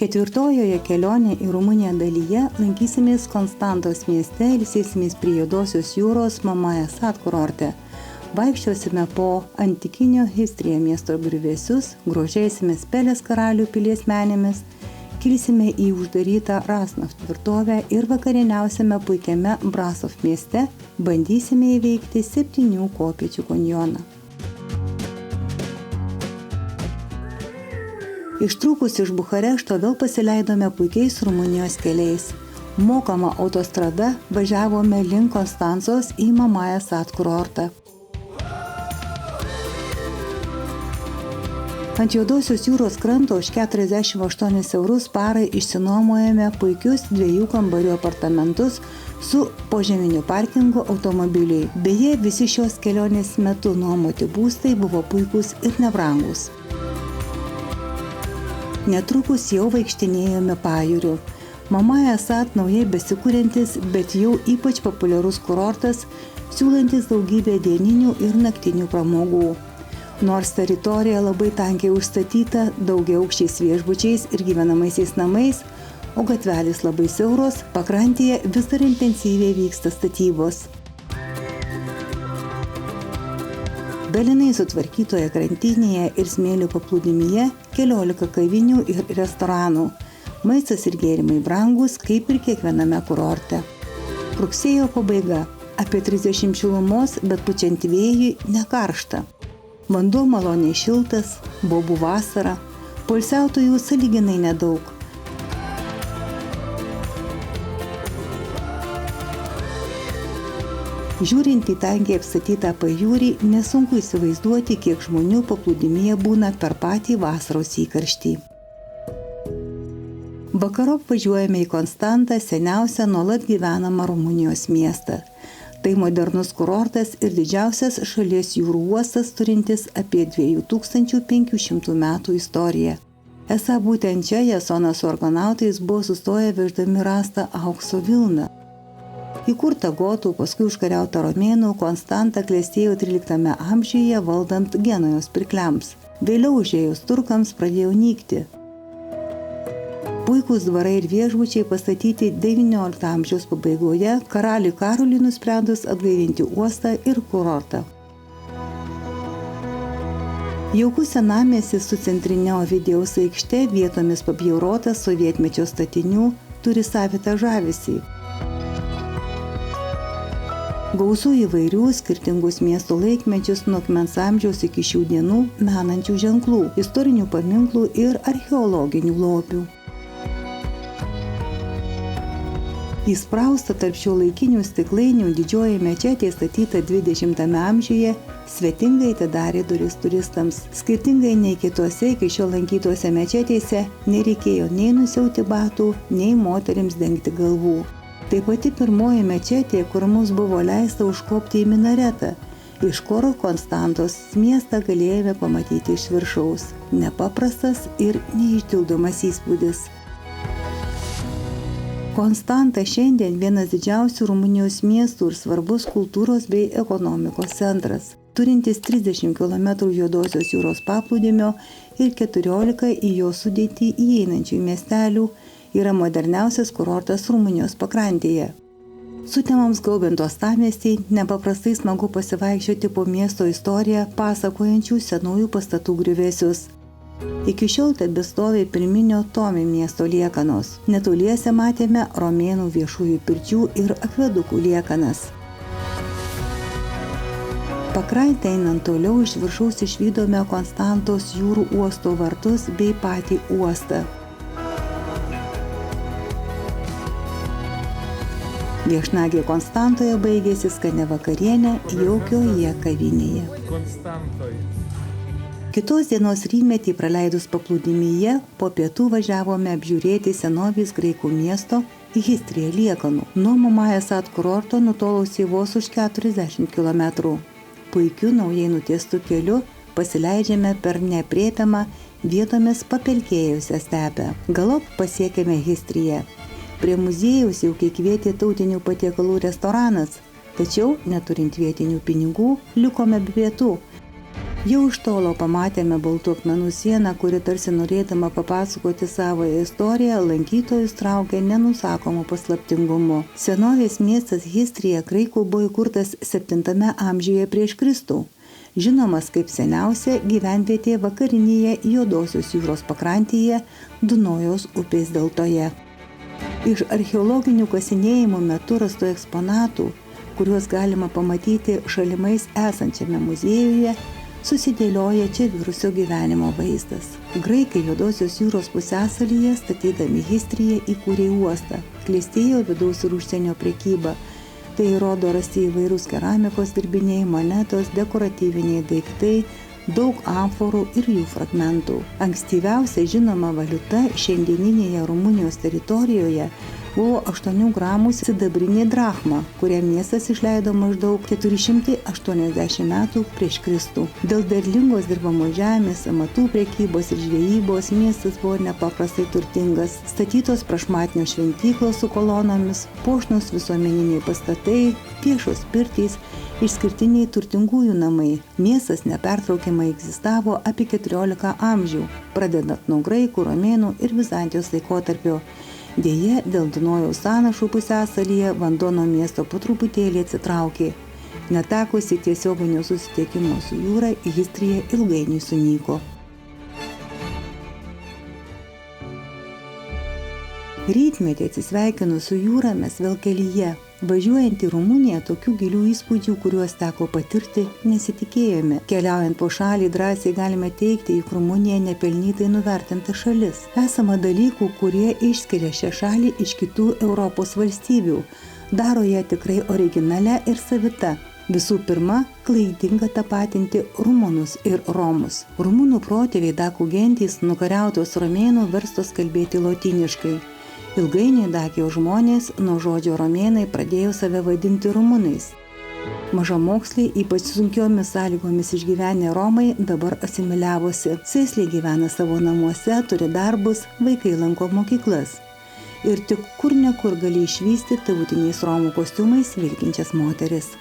Ketvirtojoje kelionė į Rumuniją dalyje lankysimės Konstantos mieste ir ilsėsimės prie Juodosios jūros Mamaja Sat kurorte. Vaikščiosime po antikinio Histrija miesto griuvėsius, grožėsimės Pelės karalių pilies menėmis, kilsime į uždarytą Rasnaf tvirtovę ir vakarieniausime puikiame Brasov mieste, bandysime įveikti 7 kopėčių kanjoną. Ištrūkus iš Bukarešto vėl pasileidome puikiais Rumunijos keliais. Mokama autostrada važiavome link Konstancos į Mamaja Sat kurortą. Ant Juodosios jūros kranto už 48 eurus parai išsinuomojame puikius 2 kambarių apartamentus su požeminiu parkingu automobiliui. Beje, visi šios kelionės metu nuomoti būstai buvo puikūs ir nebrangus. Netrukus jau vaikštinėjome pajūriu. Mamaja Sat naujai besikūrintis, bet jau ypač populiarus kurortas, siūlantis daugybę dieninių ir naktinių pramogų. Nors teritorija labai tankiai užstatyta daugiaaukščiais viešbučiais ir gyvenamaisiais namais, o gatvelės labai siauros, pakrantėje vis dar intensyviai vyksta statybos. Dalinai sutvarkytoje krantinėje ir smėlių paplūdimyje keliolika kavinių ir restoranų. Maistas ir gėrimai brangus, kaip ir kiekviename kurorte. Rugsėjo pabaiga. Apie 30 šilumos, bet pučiant vėjui nekaršta. Vanduo maloniai šiltas, bobų vasara. Poilsiautojų sąlyginai nedaug. Žiūrint į tankiai apstatytą pajūrį, nesunku įsivaizduoti, kiek žmonių paplūdimyje būna per patį vasaros įkarštį. Vakarop važiuojame į Konstantą, seniausią nuolat gyvenamą Rumunijos miestą. Tai modernus kurortas ir didžiausias šalies jūrų uostas turintis apie 2500 metų istoriją. Esą būtent čia Jasonas su argonautais buvo sustoję veždami rastą aukso vilną. Įkurta gotų, paskui užkariauta romėnų, Konstanta klestėjo 13 amžiuje valdant Genujos pirkliams. Vėliau užėjus turkams pradėjo nykti. Puikūs dvarai ir viešbučiai pastatyti XIX amžiaus pabaigoje karaliui Karoliui nusprendus atgaivinti uostą ir kurortą. Jaukus senamiestis su centrinio Ovidijaus aikšte, vietomis pabjaurotas sovietmečio statinių, turi savitą žavesį. Gausu įvairių skirtingus miesto laikmečius nuo akmens amžiaus iki šių dienų menančių ženklų, istorinių paminklų ir archeologinių lobių. Įsprausta tarp šiuolaikinių stiklainių didžioji mečetė statyta 20 amžiuje svetingai atidarė duris turistams. Skirtingai nei kitose iki šiol lankytose mečetėse nereikėjo nei nusiauti batų, nei moterims dengti galvų. Tai pati pirmoji mečetė, kur mums buvo leista užkopti į minaretą. Iš koro Konstantos miestą galėjome pamatyti iš viršaus. Nepaprastas ir neišdildomas įspūdis. Konstanta šiandien vienas didžiausių Rumunijos miestų ir svarbus kultūros bei ekonomikos centras, turintis 30 km Juodosios jūros paplūdimio ir 14 į jo sudėtį įeinančių miestelių, yra moderniausias kurortas Rumunijos pakrantėje. Sutemams gaubiant uostamiestį, nepaprastai smagu pasivaikščioti po miesto istoriją pasakojančių senųjų pastatų griuvėsius. Iki šiol tebestovi pirminio Tomi miesto liekanos. Netoliese matėme romėnų viešųjų pirčių ir akvedukų liekanas. Pakrantę einant toliau iš viršaus išvydome Konstantos jūrų uosto vartus bei patį uostą. Viešnagė Konstantoje baigėsi skania vakarienė jaukioje kavinėje. Kitos dienos rytmetį praleidus paplūdimyje, po pietų važiavome apžiūrėti senovės graikų miesto į Histriją liekanų. Nuo Mamaja Sat kurorto nutolusiai vos už 40 km. Puikiu naujai nutiestų keliu pasileidžiame per neaprėpiamą vietomis papelkėjusią stepę. Galop pasiekėme Histriją. Prie muziejaus jau kvietė tautinių patiekalų restoranas, tačiau, neturint vietinių pinigų, likome be pietų. Jau iš tolo pamatėme baltų akmenų sieną, kuri tarsi norėdama papasakoti savo istoriją, lankytojus traukia nenusakomu paslaptingumu. Senovės miestas Histrija graikų buvo įkurtas 7 amžiuje prieš Kristų. Žinomas kaip seniausia gyvenvietė vakarinėje Juodosios jūros pakrantėje Dunojaus upės deltoje. Iš archeologinių kasinėjimų metu rastų eksponatų, kuriuos galima pamatyti šalimais esančiame muziejuje, susidėlioja čia virusio gyvenimo vaizdas. Graikai Juodosios jūros pusiasalyje statydami Histriją įkūrė uostą, klestėjo vidaus ir užsienio prekyba. Tai rodo rasti įvairūs keramikos dirbiniai, monetos, dekoratyviniai daiktai, daug amforų ir jų fragmentų. Ankstyviausia žinoma valiuta šiandieninėje Rumunijos teritorijoje buvo 8 gramų sidabrinė drachma, kurią miestas išleido maždaug 480 metų prieš Kristų. Dėl derlingos dirbamos žemės, amatų prekybos ir žvejybos miestas buvo nepaprastai turtingas. Statytos prašmatnios šventyklos su kolonomis, puošnūs visuomeniniai pastatai, viešos pirtys, išskirtiniai turtingųjų namai. Miestas nepertraukiamai egzistavo apie 14 amžių, pradedant nuo graikų, romėnų ir Vizantijos laikotarpio. Deja, dėl Dunojaus sąnašų pusiasalyje vanduo nuo miesto po truputėlį atsitraukė. Netekusi tiesioginio susisiekimo su jūra, Histrija ilgainiui sunyko. Rytmetį atsisveikinu su jūra mes vėl kelyje. Važiuojant į Rumuniją, tokių gilių įspūdžių, kuriuos teko patirti, nesitikėjome. Keliaujant po šalį drąsiai galime teigti, jog Rumunija nepelnytai nuvertinta šalis. Esama dalykų, kurie išskiria šią šalį iš kitų Europos valstybių. Daro ją tikrai originalią ir savita. Visų pirma, klaidinga tapatinti rumunus ir romus. Rumunų protėviai dakų gentys, nukariautos romėnų, verstos kalbėti lotyniškai. Ilgainiui dakijos žmonės nuo žodžio romėnai pradėjo save vadinti rumunais. Mažamoksliai, ypač sunkiomis sąlygomis išgyvenę Romai, dabar asimiliavosi. Sėsliai gyvena savo namuose, turi darbus, vaikai lanko mokyklas. Ir tik kur nekur gali išvysti tautiniais Romų kostiumais vilkinčias moteris.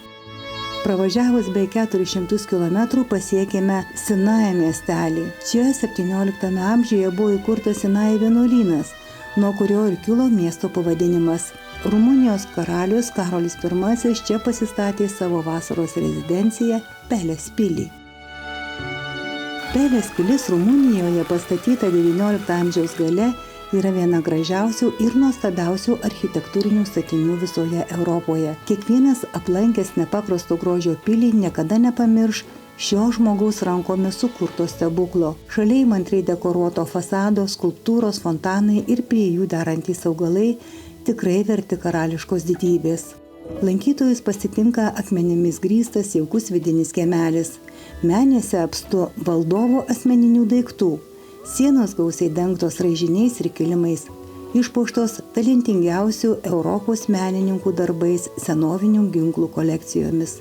Pravažiavus beveik 400 km pasiekėme Sinaja miestelį. Čia 17 amžiuje buvo įkurtas Sinaja vienuolynas, nuo kurio ir kilo miesto pavadinimas. Rumunijos karalius Karolis I čia pasistatė savo vasaros rezidenciją Pelės pilį. Pelės pilis Rumunijoje pastatyta XIX amžiaus gale yra viena gražiausių ir nuostabiausių architektūrinių statinių visoje Europoje. Kiekvienas aplankęs nepaprasto grožio pilį niekada nepamirš šio žmogaus rankomis sukurto stebuklo. Šalia įmantriai dekoruoto fasado, skulptūros, fontanai ir prie jų darantys augalai tikrai verti karališkos didybės. Lankytojus pasitinka akmenimis grįstas jaukus vidinis kiemelis. Menėse apstu valdovo asmeninių daiktų. Sienos gausiai dengtos raižiniais ir kilimais. Išpuoštos talentingiausių Europos menininkų darbais, senovinių ginklų kolekcijomis.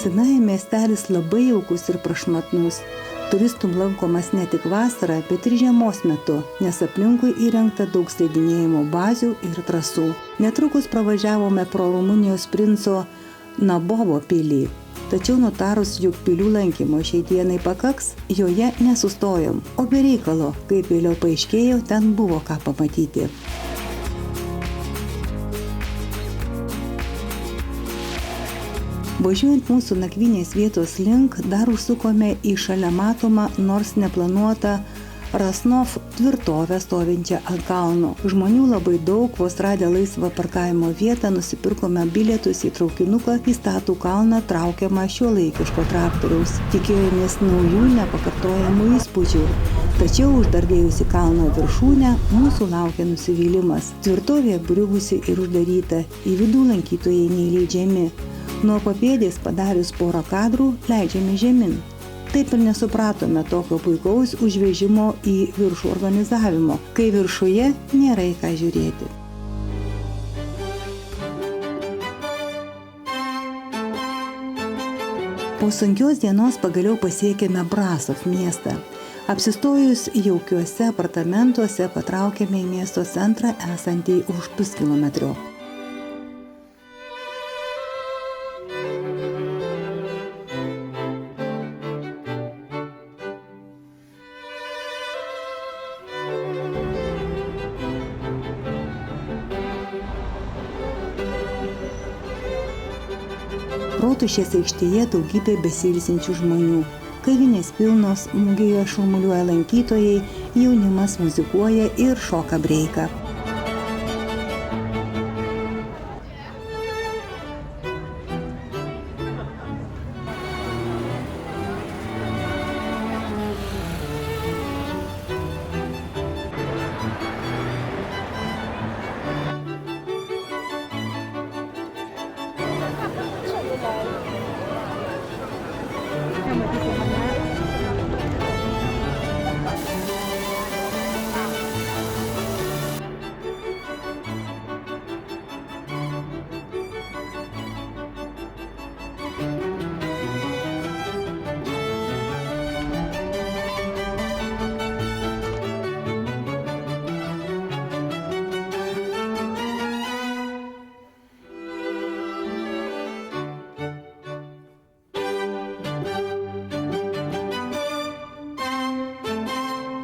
Sinaja miestelis labai jaukus ir prašmatnus. Turistų lankomas ne tik vasarą, bet ir žiemos metu, nes aplinkui įrengta daug slidinėjimo bazių ir trasų. Netrukus pravažiavome pro Rumunijos princo Nabovo pilį. Tačiau nutarus, jog pilių lankymo šiai dienai pakaks, joje nesustojom. O be reikalo, kaip vėliau paaiškėjo, ten buvo ką pamatyti. Važiuojant mūsų nakvynės vietos link, dar užsukome į šalia matomą, nors neplanuotą Rasnov tvirtovę stovinčią ant kalno. Žmonių labai daug, vos radę laisvą parkavimo vietą, nusipirkome bilietus į traukinuką į Statų kalną traukiamą šiuolaikiško traktoriaus. Tikėjomės naujų nepakartojamų įspūdžių. Tačiau uždardėjusi kalno viršūnę mūsų laukia nusivylimas. Tvirtovė apgriuvusi ir uždaryta, į vidų lankytojai neįleidžiami. Nuo papėdės padarius porą kadrų leidžiami žemyn. Taip ir nesupratome tokio puikaus užvežimo į viršų organizavimo, kai viršuje nėra į ką žiūrėti. Po sunkios dienos pagaliau pasiekėme Brasov miestą. Apsistojus jaukiuose apartamentuose patraukėme į miesto centrą esantį už puskilometrio. Rotušės aikštėje daugybė besiilsinčių žmonių. Kavinės pilnos, mugėje šurmuliuoja lankytojai, jaunimas muzikuoja ir šoka breiką.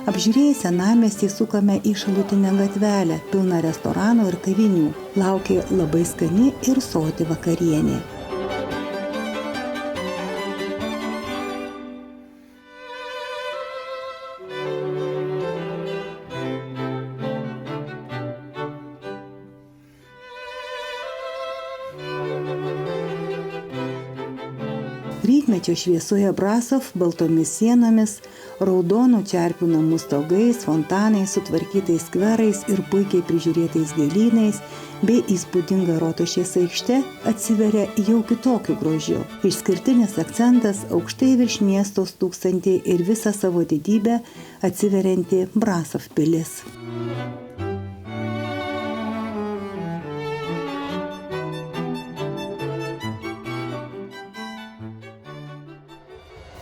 Apžiūrėję senamiestį sukame į šalutinę gatvelę, pilną restoranų ir kavinių. Laukė labai skani ir soti vakarienė. Rytmečio šviesoje Brasov baltomis sienomis, raudonų čerpių namų stogais, fontanais, sutvarkytais skverais ir puikiai prižiūrėtais gėlynais bei įspūdinga Rotušės aikšte atsiveria jau kitokiu grožiu. Išskirtinis akcentas aukštai virš miesto stūksanti ir visą savo didybę atsiverianti Brasov pilis.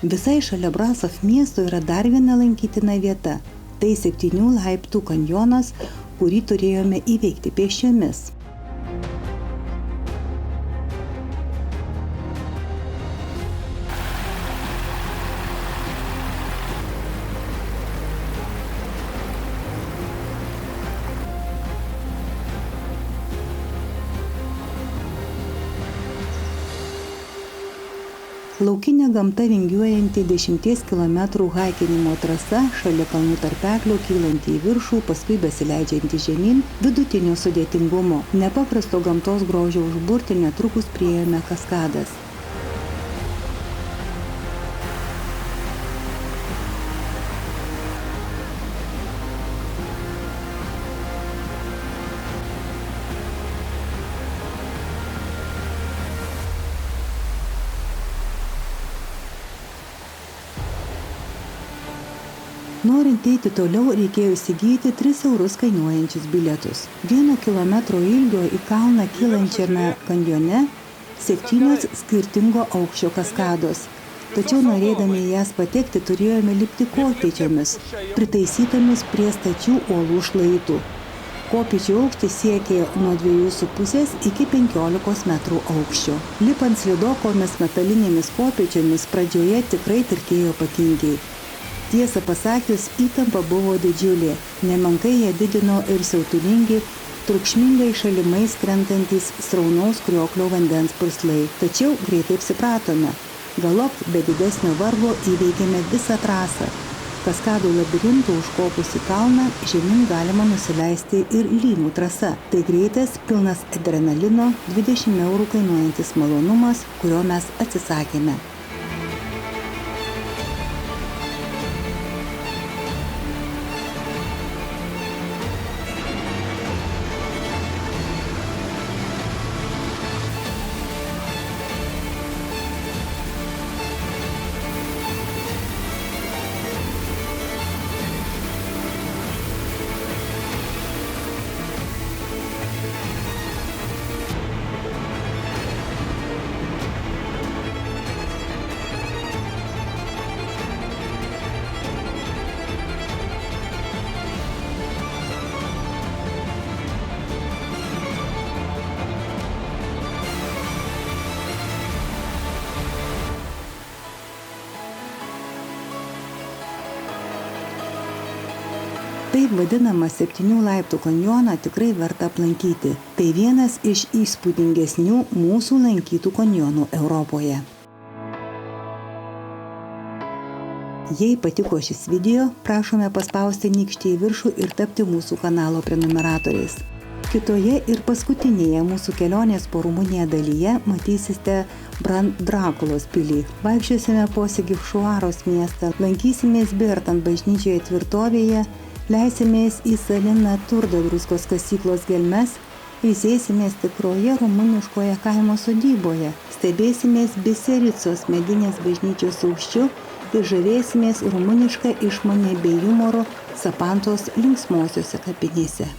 Visai šalia Brasov miesto yra dar viena lankytina vieta. Tai 7 laiptų kanjonas, kurį turėjome įveikti pėsčiomis. Laukinė gamta vingiuojanti 10 km haikinimo trasa, šalia kalnų tarpeklio kylanti į viršų, paskui besileidžianti žemyn, vidutinio sudėtingumo. Nepaprasto gamtos grožio užburti netrukus priėjome kaskadas. Norint eiti toliau, reikėjo įsigyti 3 eurus kainuojančius bilietus. 1 kilometro ilgio į kalną kylančiame kanjone 7 skirtingo aukščio kaskados. Tačiau norėdami į jas patekti turėjome lipti kopėčiomis, pritaisytomis prie stačių uolų šlaitų. Kopėčių aukštis siekė nuo 2,5 iki 15 metrų aukščio. Lipant slidokomis metalinėmis kopėčiomis pradžioje tikrai tirkėjo pakinkiai. Tiesą pasakius, įtampa buvo didžiulė, nemenkai ją didino ir siautulingi, triukšmingai šalimais krentantys sraunaus krioklio vandens purslai. Tačiau greitai apsipratome. Galop be didesnio vargo įveikėme visą trasą. Kaskadų labirintų užkopus į kalną žemyn galima nusileisti ir lynų trasa. Tai greitas, pilnas adrenalino, 20 eurų kainuojantis malonumas, kurio mes atsisakėme. Taip vadinamą 7 laiptų kanjoną tikrai verta aplankyti. Tai vienas iš įspūdingesnių mūsų lankytų kanjonų Europoje. Jei patiko šis video, prašome paspausti nykštį į viršų ir tapti mūsų kanalo prenumeratoriais. Kitoje ir paskutinėje mūsų kelionės po Rumuniją dalyje matysite Drakulos pilį. Vaikščiosime po Sigihšuaros miestą, lankysimės Bertan bažnyčioje tvirtovėje, leisimės į Salina Turdo druskos kasyklos gelmes, ilsėsimės tikroje rumuniškoje kaimo sodyboje, stebėsimės Bisericos medinės bažnyčios aukščiu ir žavėsimės rumunišką išmonę bei jumoru Sapantos linksmosiose kapinėse.